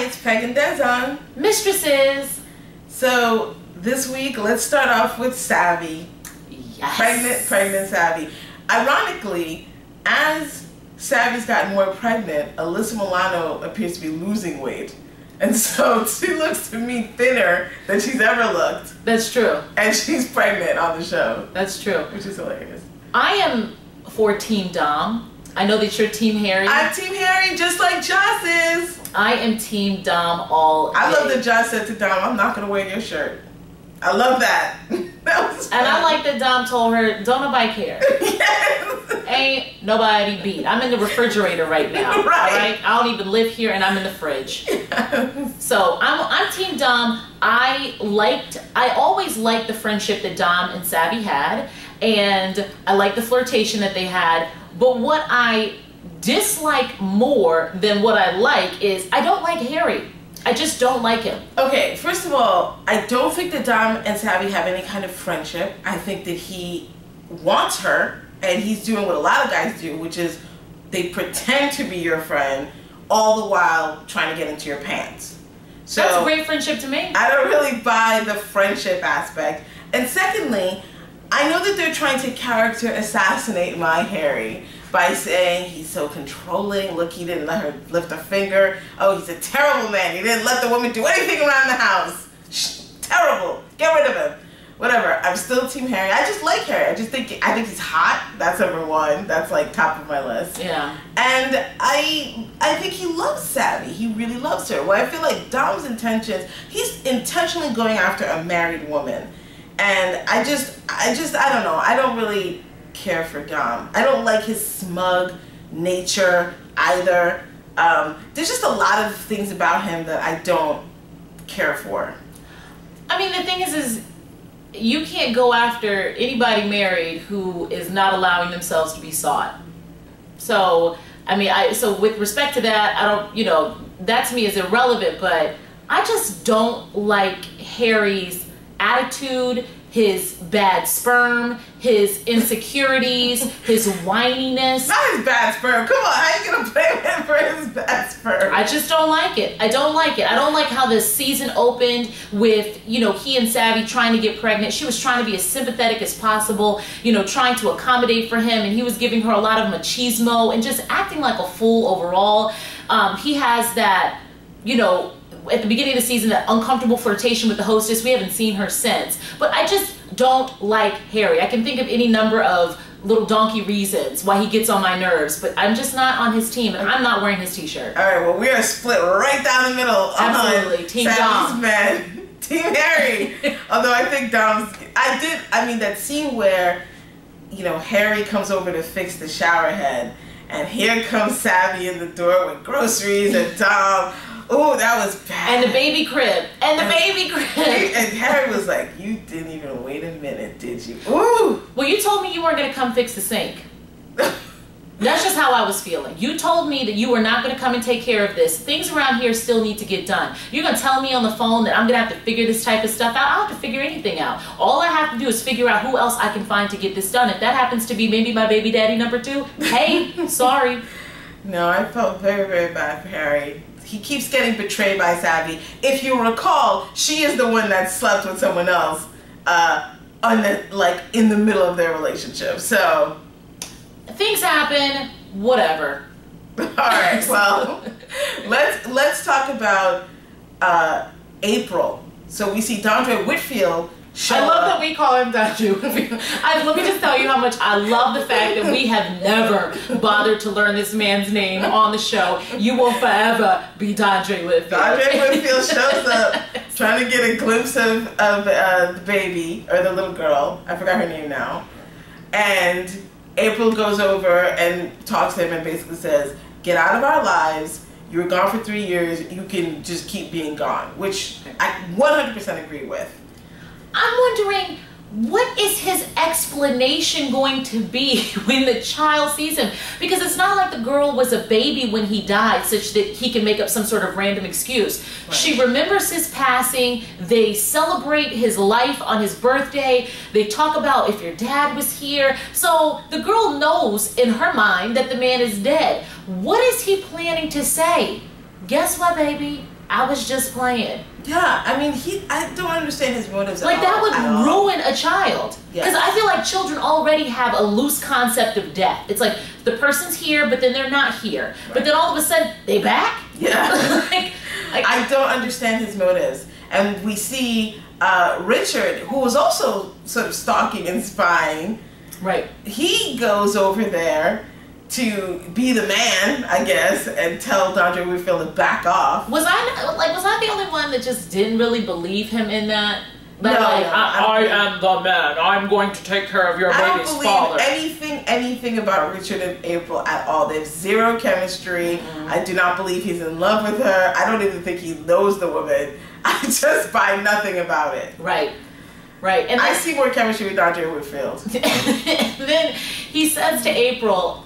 Hi, it's Peg and Des. Mistresses. So this week, let's start off with Savvy. Yes. Pregnant Savvy. Ironically, as Savvy's gotten more pregnant, Alyssa Milano appears to be losing weight. And so she looks to me thinner than she's ever looked. That's true. And she's pregnant on the show. That's true. Which is hilarious. I am for Team Dom. I know that you're Team Harry. I'm Team Harry, just like Joss is. I am Team Dom all day. I love that Joss said to Dom, I'm not going to wear your shirt. I love that. That was fun. And I like that Dom told her, don't nobody care. Yes. Ain't nobody beat. I'm in the refrigerator right now. Right. All right? I don't even live here and I'm in the fridge. Yes. So I'm Team Dom. I always liked the friendship that Dom and Savvy had. And I liked the flirtation that they had. But what I dislike more than what I like is I don't like Harry. I just don't like him. Okay, first of all, I don't think that Dom and Savvy have any kind of friendship. I think that he wants her, and he's doing what a lot of guys do, which is they pretend to be your friend all the while trying to get into your pants. So That's a great friendship to me. I don't really buy the friendship aspect. And secondly, I know that they're trying to character assassinate my Harry by saying he's so controlling. Look, he didn't let her lift a finger. Oh, he's a terrible man. He didn't let the woman do anything around the house. Terrible. Get rid of him. Whatever. I'm still Team Harry. I just like Harry. I think he's hot. That's number one. That's like top of my list. Yeah. And I think he loves Savvy. He really loves her. Well, I feel like Dom's intentions, he's intentionally going after a married woman. And I don't know. I don't really care for Dom. I don't like his smug nature either. There's just a lot of things about him that I don't care for. I mean, the thing is you can't go after anybody married who is not allowing themselves to be sought. So, I mean, so with respect to that, I don't, that to me is irrelevant, but I just don't like Harry's attitude, his bad sperm, his insecurities, his whininess. Not his bad sperm. Come on, how you gonna blame him for his bad sperm? I just don't like it. I don't like it. I don't like how the season opened with, he and Savvy trying to get pregnant. She was trying to be as sympathetic as possible, trying to accommodate for him, and he was giving her a lot of machismo and just acting like a fool overall. He has that, at the beginning of the season, that uncomfortable flirtation with the hostess. We haven't seen her since. But I just don't like Harry. I can think of any number of little donkey reasons why he gets on my nerves, but I'm just not on his team, and I'm not wearing his t-shirt. All right, well, we are split right down the middle. Absolutely. Team Dom. Men. Team Harry. Although I think Dom's... I mean, that scene where, Harry comes over to fix the shower head, and here comes Savvy in the door with groceries, and Dom... Oh, that was bad. And the baby crib. And the baby crib. And Harry was like, you didn't even wait a minute, did you? Ooh. Well, you told me you weren't going to come fix the sink. That's just how I was feeling. You told me that you were not going to come and take care of this. Things around here still need to get done. You're going to tell me on the phone that I'm going to have to figure this type of stuff out? I don't have to figure anything out. All I have to do is figure out who else I can find to get this done. If that happens to be maybe my baby daddy number 2, hey, sorry. No, I felt very, very bad for Harry. He keeps getting betrayed by Savvy. If you recall, she is the one that slept with someone else in the middle of their relationship. So things happen, whatever. All right, well, let's talk about April. So we see Dondre Whitfield show I love up. that we call him Dondre. Let me just tell you how much I love the fact that we have never bothered to learn this man's name on the show. You will forever be Dondre Whitfield. Dondre Whitfield shows up trying to get a glimpse of the baby, or the little girl. I forgot her name now. And April goes over and talks to him and basically says, get out of our lives. You were gone for 3 years. You can just keep being gone, which I 100% agree with. I'm wondering, what is his explanation going to be when the child sees him? Because it's not like the girl was a baby when he died, such that he can make up some sort of random excuse. Right. She remembers his passing. They celebrate his life on his birthday. They talk about if your dad was here. So the girl knows in her mind that the man is dead. What is he planning to say? Guess what, baby? I was just playing. Yeah, I mean, I don't understand his motives Like, at that all, would ruin a child. Because Yes. I feel like children already have a loose concept of death. It's like, the person's here, but then they're not here. Right. But then all of a sudden, they back? Yeah. like, I don't understand his motives. And we see Richard, who was also sort of stalking and spying. right. He goes over there to be the man, I guess, and tell Dondre Whitfield to back off. Was I the only one that just didn't really believe him in that? But No, like, no, I am the man. I'm going to take care of your I don't baby's believe father. anything about Richard and April at all. They have zero chemistry. I do not believe he's in love with her. I don't even think he knows the woman. I just buy nothing about it. right. Right. And I then, see more chemistry with Dondre Whitfield. and then he says to April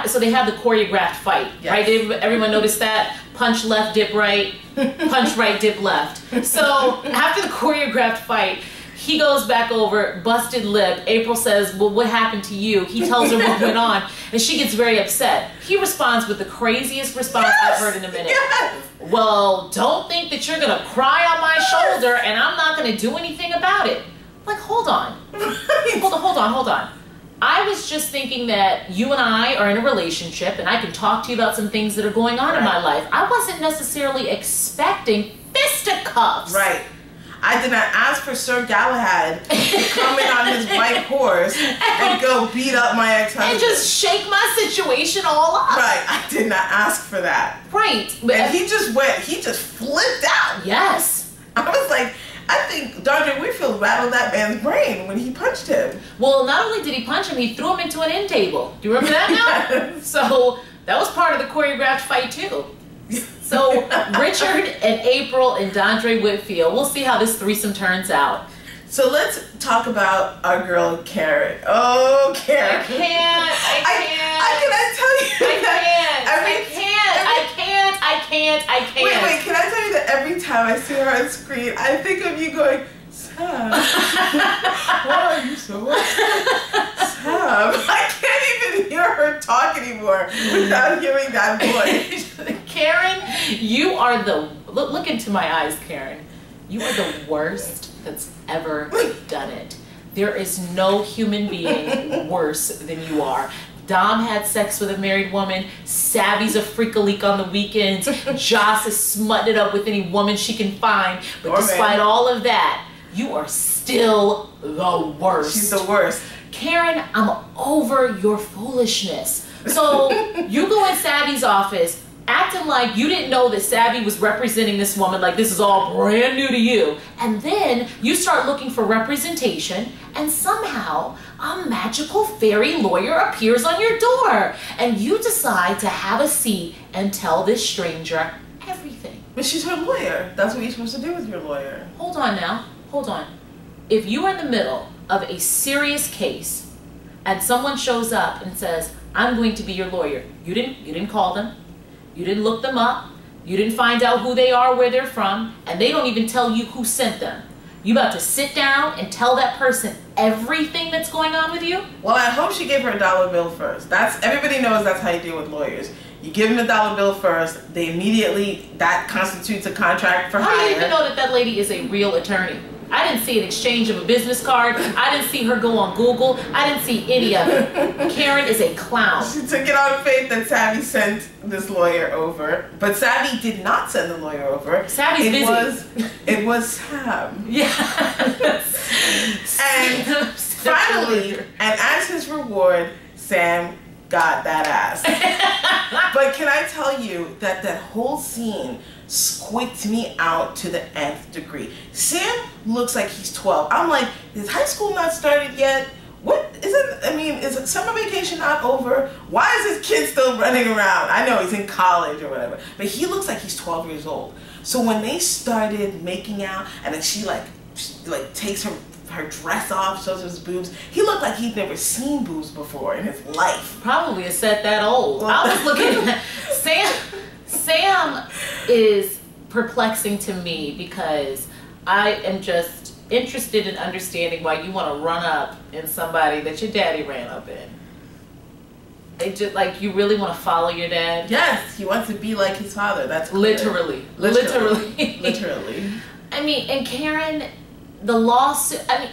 so they have the choreographed fight, Yes. right? Everyone noticed that? Punch left, dip right, punch right, dip left. So after the choreographed fight, he goes back over, busted lip. April says, well, what happened to you? He tells her what went on, and she gets very upset. He responds with the craziest response I've heard in a minute. Yes. Well, don't think that you're going to cry on my shoulder and I'm not going to do anything about it. Like, hold on. Hold on. I was just thinking that you and I are in a relationship and I can talk to you about some things that are going on in my life. I wasn't necessarily expecting fisticuffs. Right. I did not ask for Sir Galahad to come in on his white horse and go beat up my ex-husband. And just shake my situation all up. Right. I did not ask for that. Right. But And he just flipped out. yes. I was like, I think Dondre Whitfield rattled that man's brain when he punched him. Well, not only did he punch him, he threw him into an end table. Do you remember that now? Yes. So that was part of the choreographed fight too. So Richard and April and Dondre Whitfield, we'll see how this threesome turns out. So let's talk about our girl Karen. Oh, Karen. I can't. Can I tell you? Wait, can I tell you that every time I see her on screen, I think of you going, Sam, why are you so Sam? I can't even hear her talk anymore without hearing that voice. Karen, you are look into my eyes, Karen. You are the worst that's ever done it. There is no human being worse than you are. Dom had sex with a married woman. Savvy's a freak-a-leak on the weekends. Joss is smutting it up with any woman she can find. But despite all of that, you are still the worst. She's the worst. Karen, I'm over your foolishness. So you go in Savvy's office acting like you didn't know that Savvy was representing this woman, like this is all brand new to you. And then you start looking for representation, and somehow a magical fairy lawyer appears on your door. And you decide to have a seat and tell this stranger everything. But she's her lawyer. That's what you're supposed to do with your lawyer. Hold on now. Hold on. If you are in the middle of a serious case and someone shows up and says, I'm going to be your lawyer, you didn't call them. You didn't look them up. You didn't find out who they are, where they're from, and they don't even tell you who sent them. You about to sit down and tell that person everything that's going on with you? Well, I hope she gave her a dollar bill first. Everybody knows that's how you deal with lawyers. You give them a dollar bill first, they immediately, that constitutes a contract for hire. How do you even know that lady is a real attorney? I didn't see an exchange of a business card. I didn't see her go on Google. I didn't see any of it. Karen is a clown. She took it on faith that Savvy sent this lawyer over. But Savvy did not send the lawyer over. Savvy's busy. It was Sam. Yeah. And finally, and as his reward, Sam got that ass. But can I tell you that whole scene squeaked me out to the nth degree. Sam looks like he's 12. I'm like, is high school not started yet? Is summer vacation not over? Why is this kid still running around? I know he's in college or whatever, but he looks like he's 12 years old. So when they started making out, and then she takes her dress off, shows his boobs, he looked like he'd never seen boobs before in his life. Probably a set that old. I was looking at Sam is perplexing to me because I am just interested in understanding why you want to run up in somebody that your daddy ran up in. It just, like, you really want to follow your dad? Yes, he wants to be like his father. That's clear. Literally. Literally. I mean, and Karen, the lawsuit, I mean,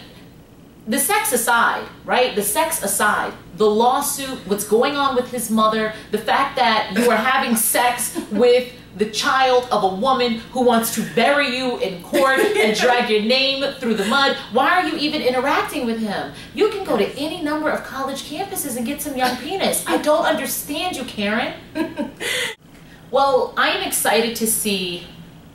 the sex aside, right? The sex aside, the lawsuit, what's going on with his mother, the fact that you are having sex with the child of a woman who wants to bury you in court and drag your name through the mud. Why are you even interacting with him? You can go to any number of college campuses and get some young penis. I don't understand you, Karen. Well, I am excited to see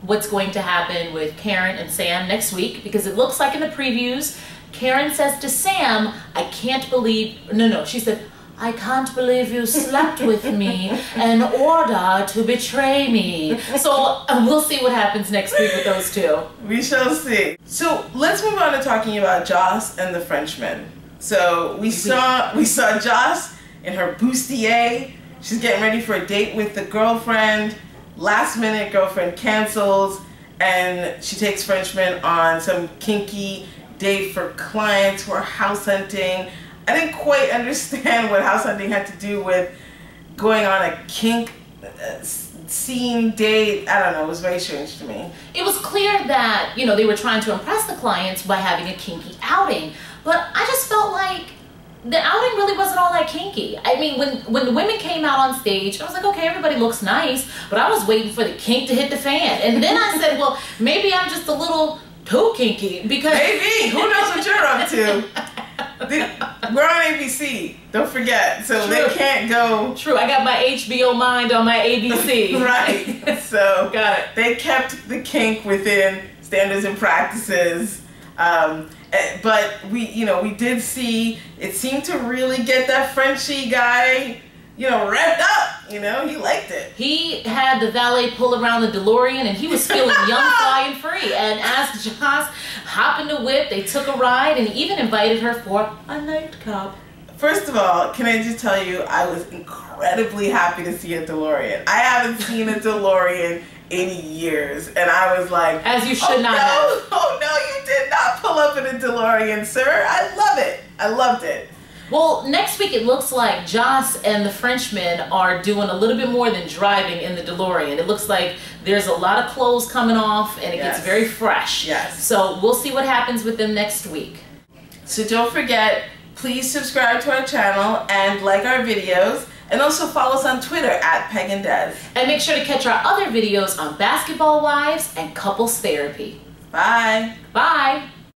what's going to happen with Karen and Sam next week, because it looks like in the previews, Karen says to Sam, I can't believe, no, she said, I can't believe you slept with me in order to betray me. So we'll see what happens next week with those two. We shall see. So let's move on to talking about Joss and the Frenchman. So we saw Joss in her bustier. She's getting ready for a date with the girlfriend. Last minute, girlfriend cancels, and she takes Frenchman on some kinky date for clients who are house hunting. I didn't quite understand what house hunting had to do with going on a kink scene date. I don't know, it was very strange to me. It was clear that, you know, they were trying to impress the clients by having a kinky outing, but I just felt like the outing really wasn't all that kinky. I mean, when the women came out on stage, I was like, okay, everybody looks nice, but I was waiting for the kink to hit the fan. And then I said, well, maybe I'm just a little too kinky, because... Maybe. Who knows what you're up to? We're on ABC, don't forget, so True. they can't go... True, I got my HBO mind on my ABC. Right, so got it. They kept the kink within standards and practices, but we did see, it seemed to really get that Frenchie guy, revved up, he liked it. He had the valet pull around the DeLorean, and he was feeling young, fly, and free. And as Joss hopped in the whip, they took a ride, and he even invited her for a nightcap. First of all, can I just tell you, I was incredibly happy to see a DeLorean. I haven't seen a DeLorean in years, and I was like, as you should not have. Oh no, you did not pull up in a DeLorean, sir. I love it. I loved it. Well, next week it looks like Joss and the Frenchman are doing a little bit more than driving in the DeLorean. It looks like there's a lot of clothes coming off, and it gets very fresh. Yes. So we'll see what happens with them next week. So don't forget, please subscribe to our channel and like our videos, and also follow us on Twitter at Peg and Des. And make sure to catch our other videos on Basketball Wives and Couples Therapy. Bye. Bye.